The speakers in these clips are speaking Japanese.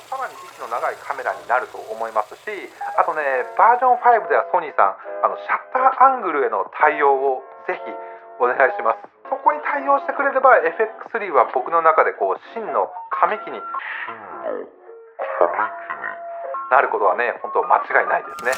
さらに息の長いカメラになると思いますし、あとね、バージョン5ではソニーさんシャッターアングルへの対応をぜひお願いします。そこに対応してくれれば FX3 は僕の中で真の神機になることはね、本当間違いないですね。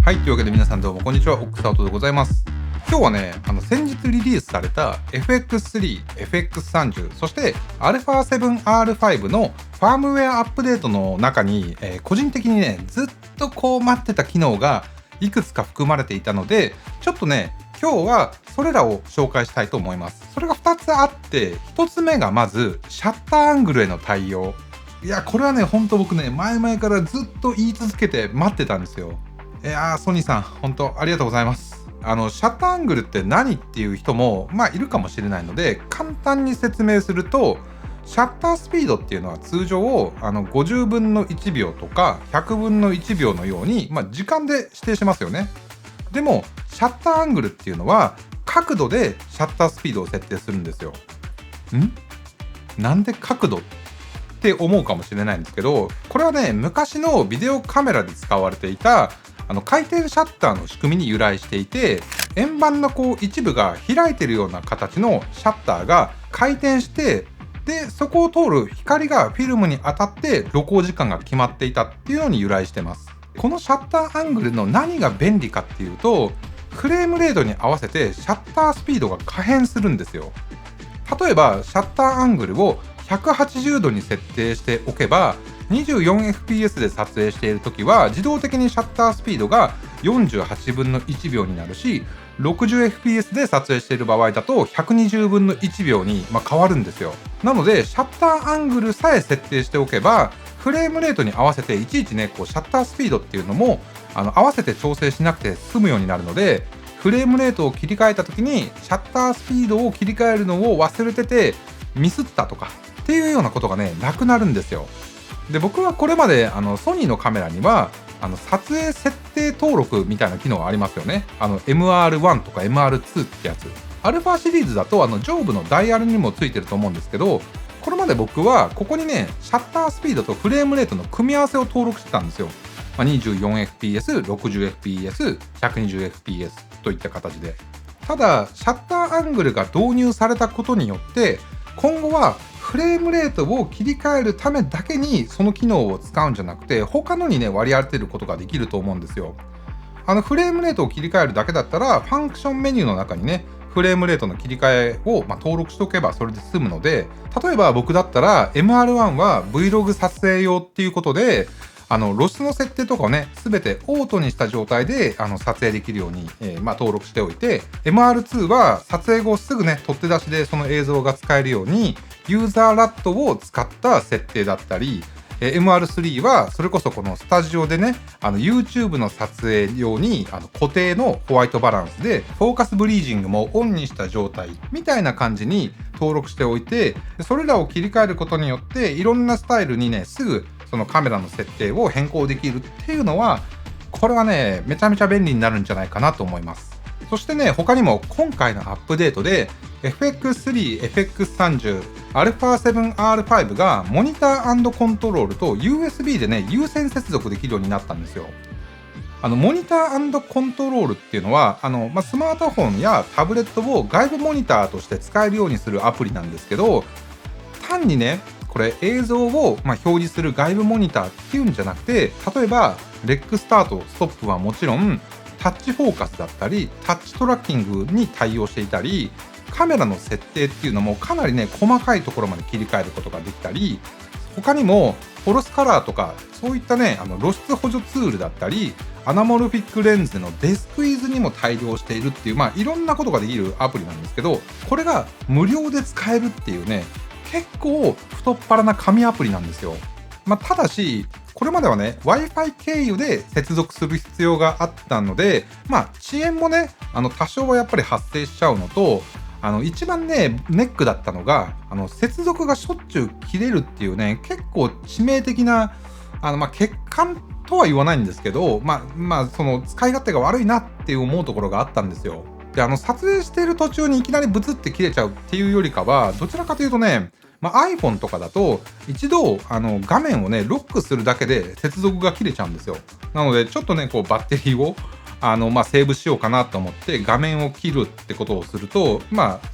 はい、というわけで皆さんどうもこんにちは、オックスアウトでございます。今日はね、先日リリースされた FX3、FX30、そして α7R5 のファームウェアアップデートの中に、個人的にね、ずっと待ってた機能がいくつか含まれていたので、ちょっとね、今日はそれらを紹介したいと思います。それが2つあって、1つ目がまず、シャッターアングルへの対応。いや、これはね、ほんと僕ね、前々からずっと言い続けて待ってたんですよ。いやー、ソニーさん、本当ありがとうございます。シャッターアングルって何っていう人も、いるかもしれないので、簡単に説明すると、シャッタースピードっていうのは通常、50分の1秒とか100分の1秒のように、時間で指定しますよね。でも、シャッターアングルっていうのは、角度でシャッタースピードを設定するんですよ。なんで角度って思うかもしれないんですけど、これはね、昔のビデオカメラで使われていた回転シャッターの仕組みに由来していて、円盤の一部が開いてるような形のシャッターが回転して、でそこを通る光がフィルムに当たって露光時間が決まっていたっていうのに由来してます。このシャッターアングルの何が便利かっていうと、フレームレートに合わせてシャッタースピードが可変するんですよ。例えばシャッターアングルを180度に設定しておけば、24fps で撮影しているときは自動的にシャッタースピードが48分の1秒になるし、60fps で撮影している場合だと120分の1秒に変わるんですよ。なのでシャッターアングルさえ設定しておけば、フレームレートに合わせていちいちね、シャッタースピードっていうのも合わせて調整しなくて済むようになるので、フレームレートを切り替えた時にシャッタースピードを切り替えるのを忘れててミスったとかっていうようなことがね、なくなるんですよ。で、僕はこれまでソニーのカメラには撮影設定登録みたいな機能がありますよね。MR1 とか MR2 ってやつ。アルファシリーズだと上部のダイヤルにもついてると思うんですけど、これまで僕はここにね、シャッタースピードとフレームレートの組み合わせを登録してたんですよ。24fps、60fps、120fps といった形で。ただシャッターアングルが導入されたことによって、今後はフレームレートを切り替えるためだけにその機能を使うんじゃなくて、他のにね、割り当てることができると思うんですよ。フレームレートを切り替えるだけだったら、ファンクションメニューの中にね、フレームレートの切り替えを登録しておけばそれで済むので、例えば僕だったら MR1 は Vlog 撮影用っていうことで、露出の設定とかをね、すべてオートにした状態で撮影できるように、登録しておいて、MR2 は撮影後すぐね、取って出しでその映像が使えるようにユーザーラットを使った設定だったり、MR3 はそれこそこのスタジオでね、YouTube の撮影用に固定のホワイトバランスでフォーカスブリージングもオンにした状態みたいな感じに登録しておいて、それらを切り替えることによっていろんなスタイルにね、すぐそのカメラの設定を変更できるっていうのは、これはね、めちゃめちゃ便利になるんじゃないかなと思います。そしてね、他にも今回のアップデートで FX3、FX30、α7R5 がモニター&コントロールと USB でね、有線接続できるようになったんですよ。モニター&コントロールっていうのは、スマートフォンやタブレットを外部モニターとして使えるようにするアプリなんですけど、単にね、これ映像を表示する外部モニターっていうんじゃなくて、例えばレックスタート、ストップはもちろん、タッチフォーカスだったり、タッチトラッキングに対応していたり、カメラの設定っていうのもかなりね、細かいところまで切り替えることができたり、他にもフォルスカラーとか、そういったね、露出補助ツールだったり、アナモルフィックレンズでのデスクイズにも対応しているっていう、いろんなことができるアプリなんですけど、これが無料で使えるっていうね、結構太っ腹な紙アプリなんですよ。ただし、これまではね、Wi-Fi 経由で接続する必要があったので、遅延もね、多少はやっぱり発生しちゃうのと、一番ね、ネックだったのが、接続がしょっちゅう切れるっていうね、結構致命的な、欠陥とは言わないんですけど、その使い勝手が悪いなって思うところがあったんですよ。で撮影している途中にいきなりブツって切れちゃうっていうよりかは、どちらかというとね、iPhone とかだと一度画面をねロックするだけで接続が切れちゃうんですよ。なのでちょっとねこうバッテリーをセーブしようかなと思って画面を切るってことをすると、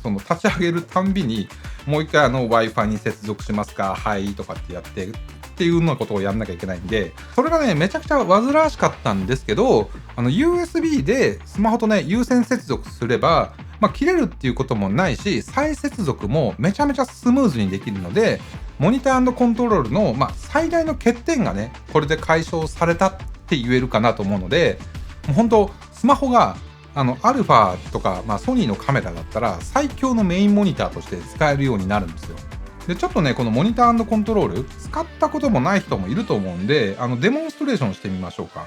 その立ち上げるたんびにもう一回Wi-Fi に接続しますか、はいとかってやってっていうようなことをやんなきゃいけないんで、それがねめちゃくちゃ煩わしかったんですけど、USB でスマホとね有線接続すれば切れるっていうこともないし、再接続もめちゃめちゃスムーズにできるので、モニター&コントロールの最大の欠点がねこれで解消されたって言えるかなと思うので、もう本当スマホがアルファとか、ソニーのカメラだったら最強のメインモニターとして使えるようになるんですよ。でちょっとねこのモニター&コントロール使ったこともない人もいると思うんで、デモンストレーションしてみましょうか。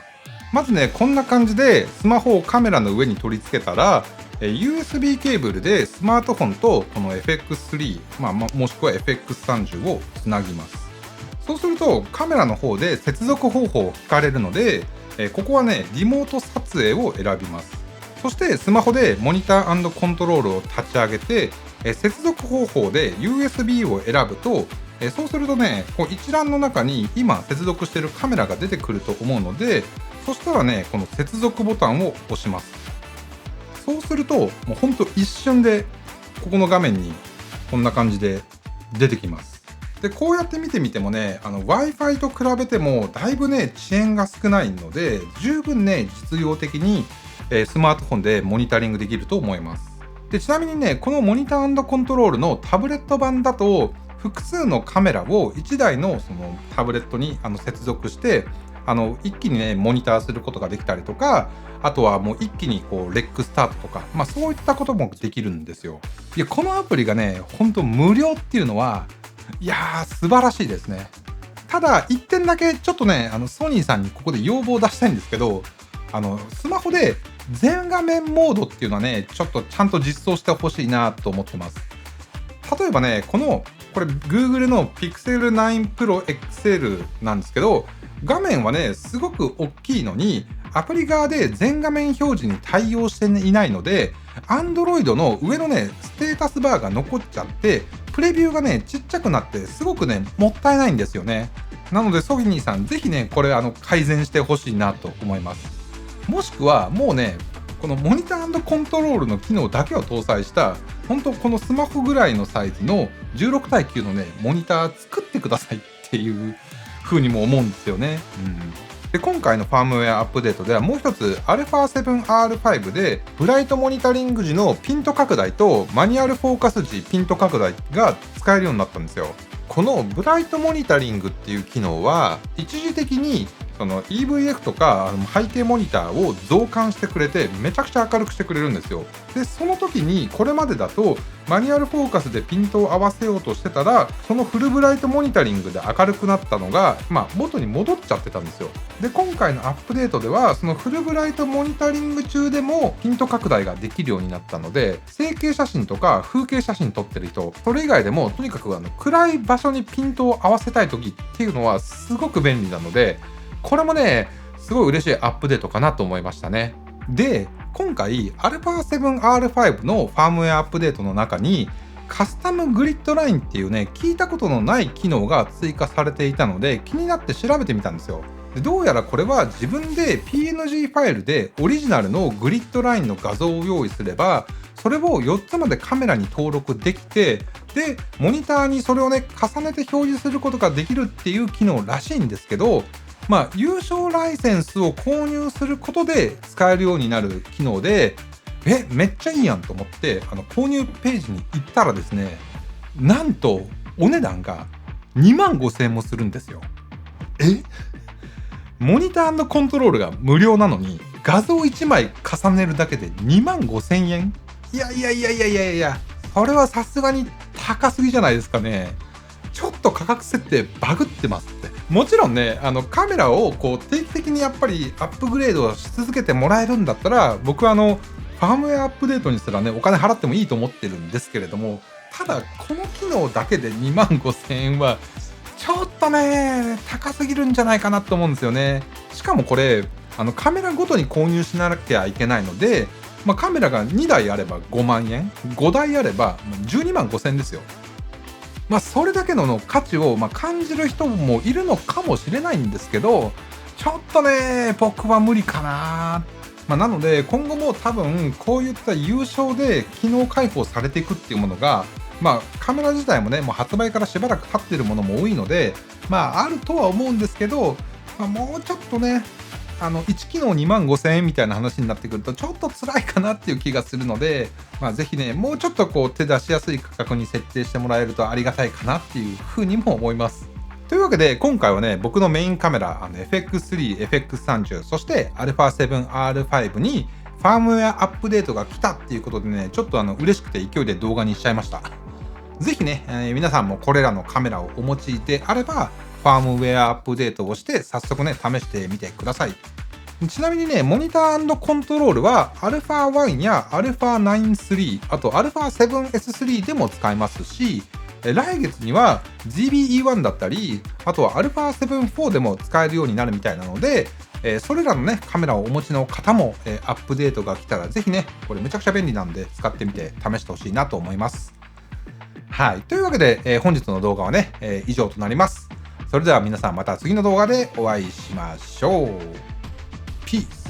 まずねこんな感じでスマホをカメラの上に取り付けたら、USB ケーブルでスマートフォンとこの FX3、もしくは FX30 をつなぎます。そうするとカメラの方で接続方法を聞かれるので、ここはねリモート撮影を選びます。そしてスマホでモニター&コントロールを立ち上げて、接続方法で USB を選ぶと、そうするとねこう一覧の中に今接続しているカメラが出てくると思うので、そしたらねこの接続ボタンを押します。そうするともうほんと一瞬でここの画面にこんな感じで出てきます。でこうやって見てみてもねWi-Fi と比べてもだいぶね遅延が少ないので、十分ね実用的にスマートフォンでモニタリングできると思います。でちなみにねこのモニター&コントロールのタブレット版だと複数のカメラを1台のそのタブレットに接続して一気にねモニターすることができたりとか、あとはもう一気にこうレックスタートとか、そういったこともできるんですよ。いやこのアプリがねほんと無料っていうのはいやー素晴らしいですね。ただ一点だけちょっとねソニーさんにここで要望を出したいんですけど、スマホで全画面モードっていうのはねちょっとちゃんと実装してほしいなと思ってます。例えばねこれ Google の Pixel 9 Pro XL なんですけど、画面はねすごく大きいのにアプリ側で全画面表示に対応していないので、 Android の上のねステータスバーが残っちゃってプレビューがねちっちゃくなってすごくねもったいないんですよね。なのでソニーさんぜひねこれ改善してほしいなと思います。もしくはもうねこのモニター&コントロールの機能だけを搭載した本当このスマホぐらいのサイズの16対9のねモニター作ってくださいっていう風にも思うんですよね。で今回のファームウェアアップデートではもう一つ α7R5 でブライトモニタリング時のピント拡大とマニュアルフォーカス時ピント拡大が使えるようになったんですよ。このブライトモニタリングっていう機能は一時的にその EVF とか背景モニターを増刊してくれてめちゃくちゃ明るくしてくれるんですよ。でその時にこれまでだとマニュアルフォーカスでピントを合わせようとしてたらそのフルブライトモニタリングで明るくなったのが元に戻っちゃってたんですよ。で今回のアップデートではそのフルブライトモニタリング中でもピント拡大ができるようになったので、整形写真とか風景写真撮ってる人、それ以外でもとにかく暗い場所にピントを合わせたい時っていうのはすごく便利なので、これもねすごい嬉しいアップデートかなと思いましたね。で今回 α7R5 のファームウェアアップデートの中にカスタムグリッドラインっていうね聞いたことのない機能が追加されていたので気になって調べてみたんですよ。でどうやらこれは自分で PNG ファイルでオリジナルのグリッドラインの画像を用意すればそれを4つまでカメラに登録できて、でモニターにそれをね重ねて表示することができるっていう機能らしいんですけど、有償ライセンスを購入することで使えるようになる機能で、めっちゃいいやんと思って購入ページに行ったらですね、なんとお値段が25,000円もするんですよ。モニター&コントロールが無料なのに画像1枚重ねるだけで25,000円？いや、それはさすがに高すぎじゃないですかね。ちょっと価格設定バグってますって。もちろんねカメラをこう定期的にやっぱりアップグレードし続けてもらえるんだったら僕はファームウェアアップデートにすらねお金払ってもいいと思ってるんですけれども、ただこの機能だけで25,000円はちょっとね高すぎるんじゃないかなと思うんですよね。しかもこれカメラごとに購入しなきゃいけないのでカメラが2台あれば5万円、5台あれば12万5千円ですよ。それだけの価値を感じる人もいるのかもしれないんですけど、ちょっとね、僕は無理かな。なので、今後も多分こういった優勝で機能開放されていくっていうものが、カメラ自体もね、もう発売からしばらく経ってるものも多いので、あるとは思うんですけど、もうちょっとね、1機能2万5千円みたいな話になってくるとちょっと辛いかなっていう気がするので、ぜひね、もうちょっと手出しやすい価格に設定してもらえるとありがたいかなっていうふうにも思います。というわけで今回はね、僕のメインカメラFX3、FX30、そして α7R5 にファームウェアアップデートが来たっていうことでね、ちょっと嬉しくて勢いで動画にしちゃいました。ぜひね、皆さんもこれらのカメラをお持ちであれば、ファームウェアアップデートをして早速ね、試してみてください。ちなみにね、モニター&コントロールは α1 や α9-3、あと α7S3 でも使えますし、来月には GBE1 だったり、あとは α7-4 でも使えるようになるみたいなので、それらのね、カメラをお持ちの方も、アップデートが来たらぜひね、これめちゃくちゃ便利なんで使ってみて試してほしいなと思います。はい。というわけで、本日の動画はね、以上となります。それでは皆さんまた次の動画でお会いしましょう。ピース。